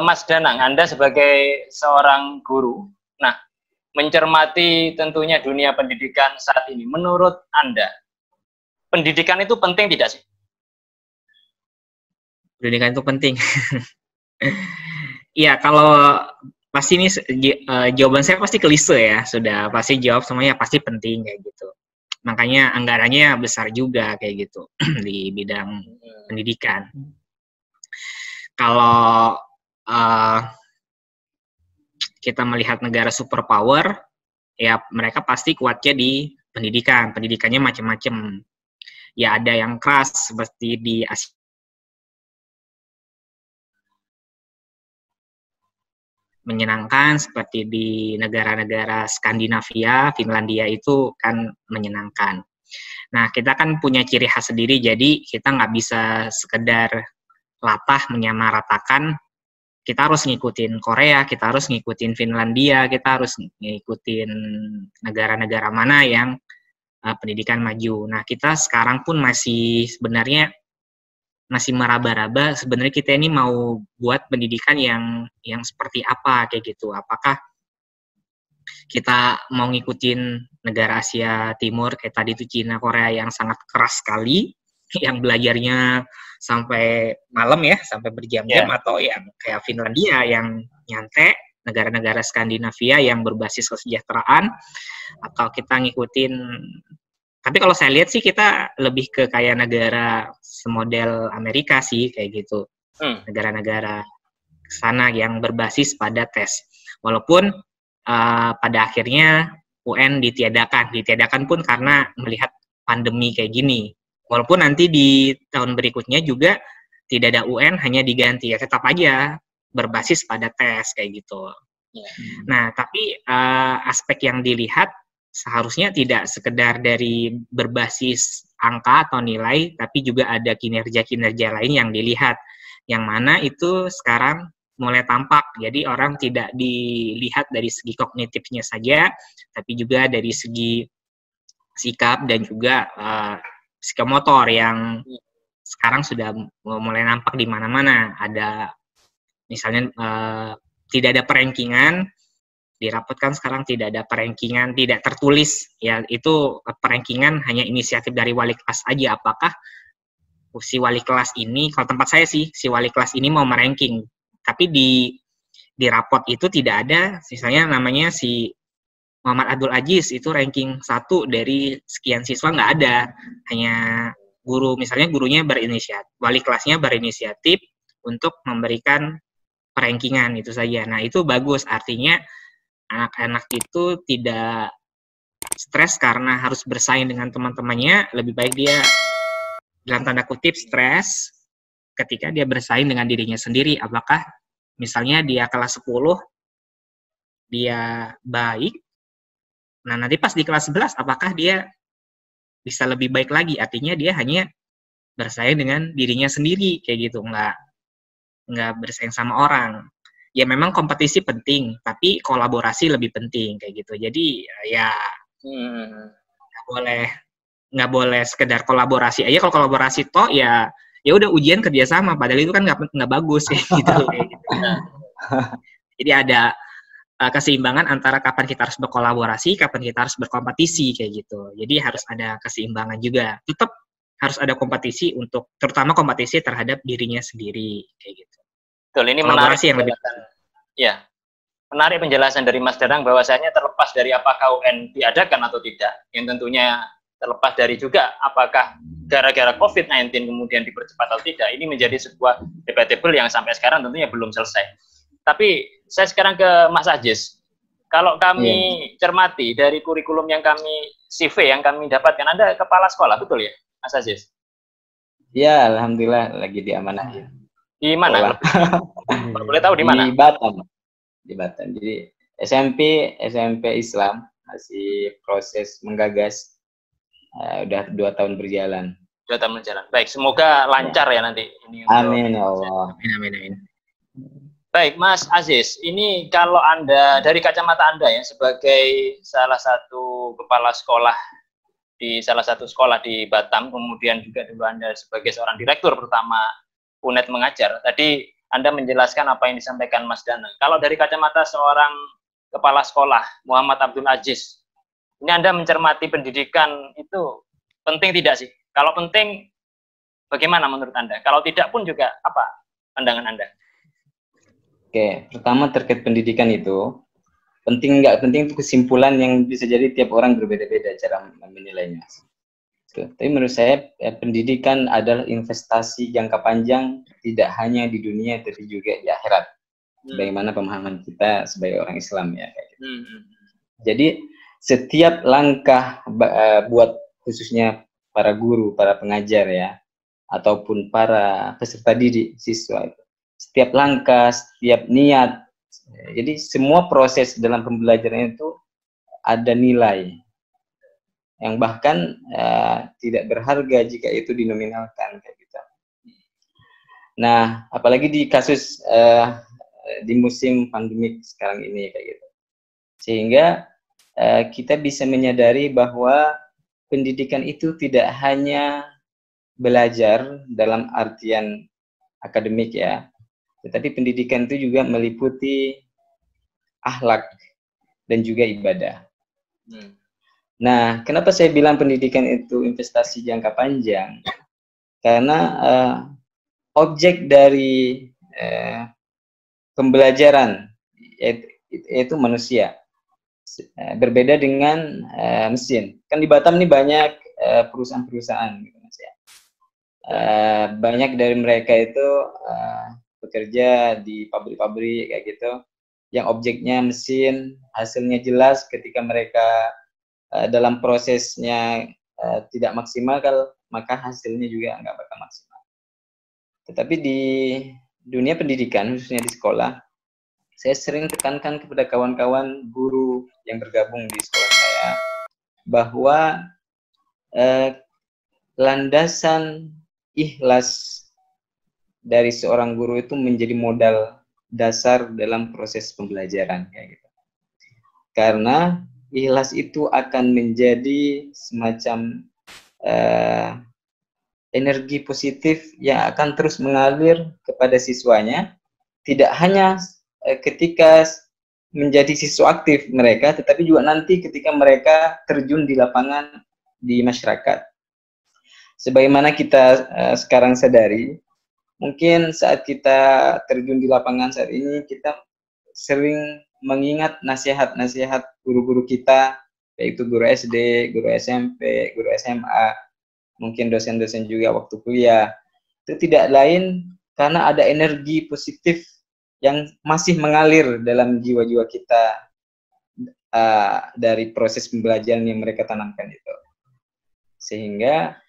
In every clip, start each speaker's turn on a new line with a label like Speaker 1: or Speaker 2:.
Speaker 1: Mas Danang, Anda sebagai seorang guru, nah, mencermati tentunya dunia pendidikan saat ini, menurut Anda, pendidikan itu penting tidak sih?
Speaker 2: Pendidikan itu penting. Iya, kalau pasti ini jawaban saya pasti klise ya, sudah pasti jawab semuanya pasti penting kayak gitu. Makanya anggarannya besar juga kayak gitu di bidang pendidikan. Kalau kita melihat negara superpower, ya mereka pasti kuatnya di pendidikan. Pendidikannya macam-macam. Ya ada yang keras seperti di Asia, menyenangkan seperti di negara-negara Skandinavia, Finlandia itu kan menyenangkan. Nah, kita kan punya ciri khas sendiri, jadi kita nggak bisa sekedar latah menyamaratakan. Kita harus ngikutin Korea, kita harus ngikutin Finlandia, kita harus ngikutin negara-negara mana yang pendidikan maju. Nah, kita sekarang pun masih sebenarnya masih meraba-raba sebenarnya kita ini mau buat pendidikan yang seperti apa kayak gitu. Apakah kita mau ngikutin negara Asia Timur kayak tadi itu Cina, Korea yang sangat keras sekali, yang belajarnya sampai malam ya, sampai berjam-jam, atau yang kayak Finlandia yang nyantai, negara-negara Skandinavia yang berbasis kesejahteraan, atau kita ngikutin. Tapi kalau saya lihat sih kita lebih ke kayak negara semodel Amerika sih kayak gitu. Negara-negara sana yang berbasis pada tes. Walaupun pada akhirnya UN ditiadakan pun karena melihat pandemi kayak gini. Walaupun nanti di tahun berikutnya juga tidak ada UN, hanya diganti ya tetap aja berbasis pada tes kayak gitu. Nah, tapi aspek yang dilihat seharusnya tidak sekedar dari berbasis angka atau nilai, tapi juga ada kinerja-kinerja lain yang dilihat, yang mana itu sekarang mulai tampak. Jadi orang tidak dilihat dari segi kognitifnya saja, tapi juga dari segi sikap dan juga psikomotor yang sekarang sudah mulai nampak di mana-mana. Ada misalnya tidak ada perankingan, dirapotkan sekarang tidak ada perankingan, tidak tertulis, ya itu perankingan hanya inisiatif dari wali kelas aja. Apakah si wali kelas ini, kalau tempat saya sih, si wali kelas ini mau meranking, tapi di rapot itu tidak ada, misalnya namanya si Muhammad Abdul Aziz itu ranking 1 dari sekian siswa, nggak ada, hanya guru, misalnya gurunya berinisiatif, wali kelasnya berinisiatif untuk memberikan perankingan itu saja. Nah itu bagus, artinya anak-anak itu tidak stres karena harus bersaing dengan teman-temannya, lebih baik dia dalam tanda kutip stres ketika dia bersaing dengan dirinya sendiri. Apakah misalnya dia kelas 10 dia baik, nah nanti pas di kelas 11 apakah dia bisa lebih baik lagi? Artinya dia hanya bersaing dengan dirinya sendiri kayak gitu, nggak bersaing sama orang. Ya memang kompetisi penting, tapi kolaborasi lebih penting kayak gitu. Jadi ya nggak boleh sekedar kolaborasi aja. Kalau kolaborasi toh ya udah ujian kerjasama, padahal itu kan nggak bagus ya gitu. Kayak gitu. Jadi ada keseimbangan antara kapan kita harus berkolaborasi, kapan kita harus berkompetisi kayak gitu. Jadi harus ada keseimbangan juga. Tetap harus ada kompetisi untuk, terutama kompetisi terhadap dirinya sendiri kayak gitu.
Speaker 1: Betul, ini menarik yang lebih ya. Menarik penjelasan dari Mas Danang bahwasanya terlepas dari apakah UN diadakan atau tidak, yang tentunya terlepas dari juga apakah gara-gara COVID-19 kemudian dipercepat atau tidak, ini menjadi sebuah debatable yang sampai sekarang tentunya belum selesai. Tapi saya sekarang ke Mas Aziz. Kalau kami cermati dari kurikulum yang kami CV yang kami dapatkan, Anda kepala sekolah, betul ya, Mas Aziz?
Speaker 3: Ya, alhamdulillah lagi diamanahin.
Speaker 1: Di mana? Boleh tahu di mana?
Speaker 3: Di Batam. Di Batam. Jadi SMP Islam masih proses menggagas. Udah 2 tahun berjalan.
Speaker 1: 2 tahun berjalan. Baik, semoga lancar ya nanti. Ini
Speaker 3: amin ya Allah.
Speaker 2: Amin.
Speaker 1: Baik, Mas Aziz, ini kalau Anda, dari kacamata Anda ya, sebagai salah satu kepala sekolah di salah satu sekolah di Batam, kemudian juga dulu Anda sebagai seorang direktur pertama UNED mengajar. Tadi Anda menjelaskan apa yang disampaikan Mas Danang. Kalau dari kacamata seorang kepala sekolah, Muhammad Abdul Aziz, ini Anda mencermati pendidikan itu penting tidak sih? Kalau penting, bagaimana menurut Anda? Kalau tidak pun juga apa pandangan Anda?
Speaker 3: Oke, pertama terkait pendidikan itu, penting nggak penting itu kesimpulan yang bisa jadi tiap orang berbeda-beda cara menilainya. Tapi menurut saya pendidikan adalah investasi jangka panjang, tidak hanya di dunia tapi juga di akhirat. Bagaimana pemahaman kita sebagai orang Islam ya kayak gitu. Jadi setiap langkah buat khususnya para guru, para pengajar ya, ataupun para peserta didik siswa itu, setiap langkah, setiap niat, jadi semua proses dalam pembelajaran itu ada nilai yang bahkan tidak berharga jika itu dinominalkan kayak gitu. Nah, apalagi di kasus di musim pandemik sekarang ini kayak gitu, sehingga kita bisa menyadari bahwa pendidikan itu tidak hanya belajar dalam artian akademik ya, tetapi pendidikan itu juga meliputi akhlak dan juga ibadah. Nah, kenapa saya bilang pendidikan itu investasi jangka panjang? Karena objek dari pembelajaran yaitu manusia. Berbeda dengan mesin. Kan di Batam ini banyak perusahaan-perusahaan gitu Mas ya. Banyak dari mereka itu bekerja di pabrik-pabrik kayak gitu, yang objeknya mesin, hasilnya jelas ketika mereka dalam prosesnya tidak maksimal, maka hasilnya juga nggak bakal maksimal. Tetapi di dunia pendidikan, khususnya di sekolah, saya sering tekankan kepada kawan-kawan guru yang bergabung di sekolah saya, bahwa landasan ikhlas dari seorang guru itu menjadi modal dasar dalam proses pembelajaran kayak gitu. Karena ikhlas itu akan menjadi semacam energi positif yang akan terus mengalir kepada siswanya, tidak hanya ketika menjadi siswa aktif mereka, tetapi juga nanti ketika mereka terjun di lapangan di masyarakat. Sebagaimana kita sekarang sadari, mungkin saat kita terjun di lapangan saat ini, kita sering mengingat nasihat-nasihat guru-guru kita, yaitu guru SD, guru SMP, guru SMA, mungkin dosen-dosen juga waktu kuliah. Itu tidak lain karena ada energi positif yang masih mengalir dalam jiwa-jiwa kita dari proses pembelajaran yang mereka tanamkan itu. Sehingga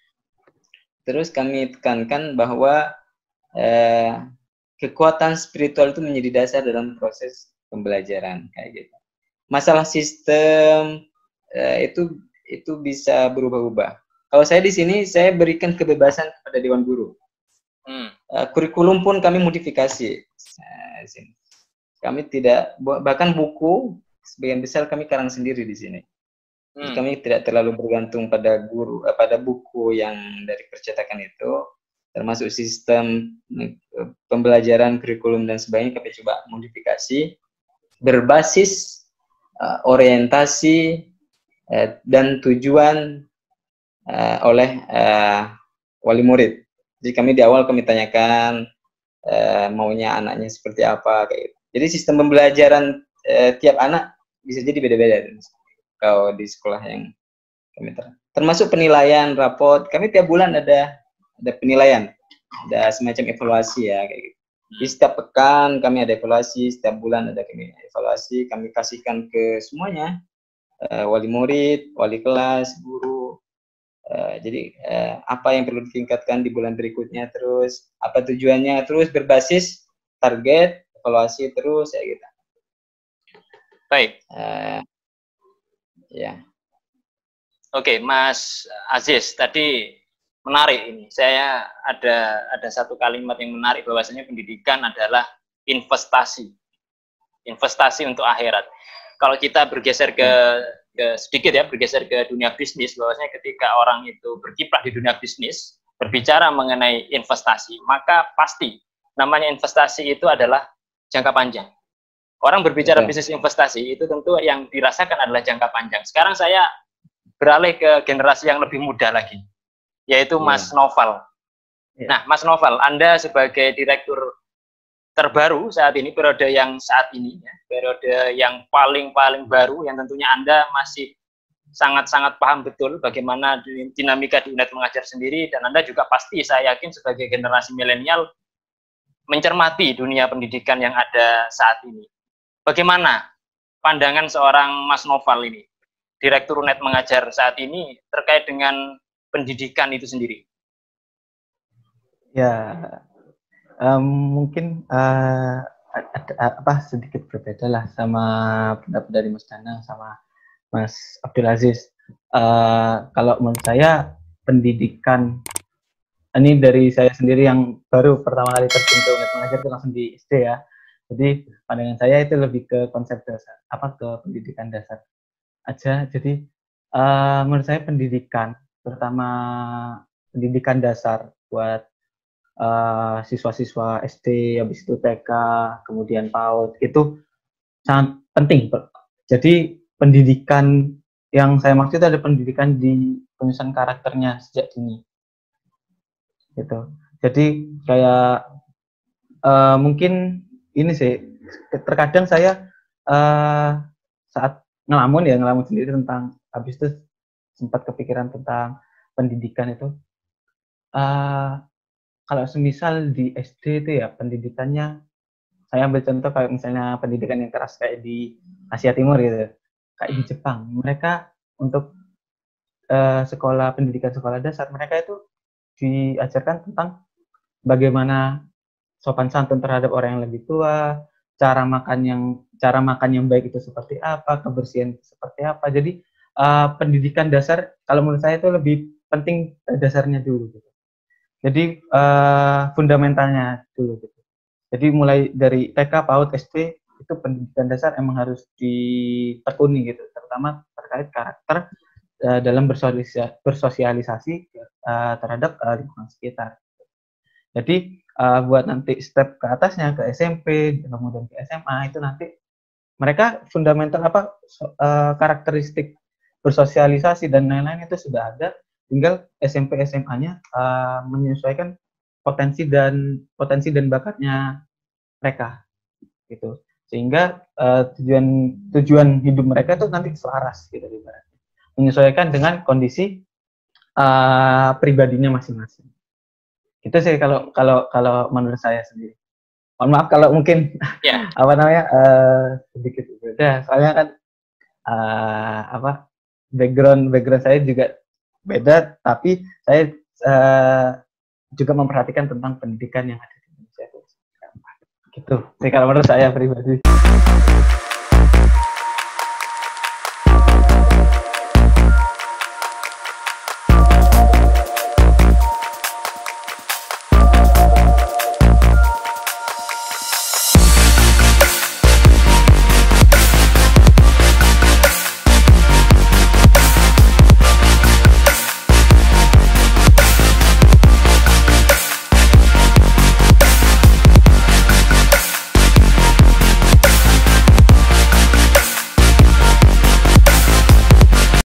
Speaker 3: terus kami tekankan bahwa kekuatan spiritual itu menjadi dasar dalam proses pembelajaran kayak gitu. Masalah sistem itu bisa berubah-ubah. Kalau saya di sini saya berikan kebebasan kepada Dewan Guru. Kurikulum pun kami modifikasi. Kami tidak, bahkan buku sebagian besar kami karang sendiri di sini. Jadi kami tidak terlalu bergantung pada guru, pada buku yang dari percetakan itu, termasuk sistem pembelajaran, kurikulum dan sebagainya kami coba modifikasi berbasis orientasi dan tujuan oleh wali murid. Jadi kami di awal kami tanyakan maunya anaknya seperti apa kayak gitu. Jadi sistem pembelajaran tiap anak bisa jadi beda-beda kalau di sekolah yang kami termasuk penilaian rapot. Kami tiap bulan ada penilaian, ada semacam evaluasi ya kayak gitu. Di setiap pekan kami ada evaluasi, setiap bulan ada evaluasi, kami kasihkan ke semuanya, wali murid, wali kelas, guru. Jadi apa yang perlu ditingkatkan di bulan berikutnya, terus apa tujuannya, terus berbasis target, evaluasi terus ya gitu.
Speaker 1: Baik.
Speaker 3: Ya.
Speaker 1: Oke, Mas Aziz, tadi menarik ini. Saya ada satu kalimat yang menarik, bahwasanya pendidikan adalah investasi. Investasi untuk akhirat. Kalau kita bergeser bergeser ke dunia bisnis, bahwasanya ketika orang itu berkiprah di dunia bisnis, berbicara mengenai investasi, maka pasti namanya investasi itu adalah jangka panjang. Orang berbicara bisnis investasi itu tentu yang dirasakan adalah jangka panjang. Sekarang saya beralih ke generasi yang lebih muda lagi, yaitu Mas Noval. Nah, Mas Noval, Anda sebagai direktur terbaru saat ini, periode yang saat ini, ya, periode yang paling baru, yang tentunya Anda masih sangat-sangat paham betul bagaimana dinamika di Unet Mengajar sendiri, dan Anda juga pasti, saya yakin sebagai generasi milenial, mencermati dunia pendidikan yang ada saat ini. Bagaimana pandangan seorang Mas Noval ini, Direktur Unet Mengajar saat ini, terkait dengan pendidikan itu sendiri?
Speaker 4: Ya, mungkin sedikit berbeda lah sama pendapat dari Mas Danang sama Mas Abdul Aziz. Kalau menurut saya pendidikan, ini dari saya sendiri yang baru pertama kali terjun ke Unet Mengajar itu langsung di SD ya. Jadi pandangan saya itu lebih ke konsep dasar, ke pendidikan dasar aja. Jadi menurut saya pendidikan, terutama pendidikan dasar buat siswa-siswa SD, habis itu TK, kemudian PAUD, itu sangat penting. Jadi pendidikan yang saya maksud itu ada pendidikan di penyusunan karakternya sejak dini. Gitu. Jadi kayak mungkin ini sih, terkadang saya saat ngelamun sendiri tentang, habis itu sempat kepikiran tentang pendidikan itu. Kalau semisal di SD itu ya pendidikannya, saya ambil contoh kayak misalnya pendidikan yang keras kayak di Asia Timur gitu, kayak di Jepang, mereka untuk pendidikan sekolah dasar, mereka itu diajarkan tentang bagaimana sopan santun terhadap orang yang lebih tua, cara makan yang baik itu seperti apa, kebersihan seperti apa. Jadi pendidikan dasar kalau menurut saya itu lebih penting dasarnya dulu gitu. Jadi fundamentalnya dulu gitu. Jadi mulai dari TK, PAUD, SD itu pendidikan dasar emang harus ditekuni gitu, terutama terkait karakter dalam bersosialisasi terhadap lingkungan sekitar. Jadi buat nanti step ke atasnya ke SMP, kemudian ke SMA, itu nanti mereka fundamental karakteristik bersosialisasi dan lain-lain itu sudah ada, tinggal SMP SMA-nya menyesuaikan potensi dan bakatnya mereka gitu, sehingga tujuan hidup mereka itu nanti selaras gitu, menyesuaikan dengan kondisi pribadinya masing-masing. Itu sih kalau menurut saya sendiri. Mohon maaf kalau mungkin sedikit beda, soalnya kan background saya juga beda, tapi saya juga memperhatikan tentang pendidikan yang ada di Indonesia itu. Gitu sih kalau menurut saya pribadi.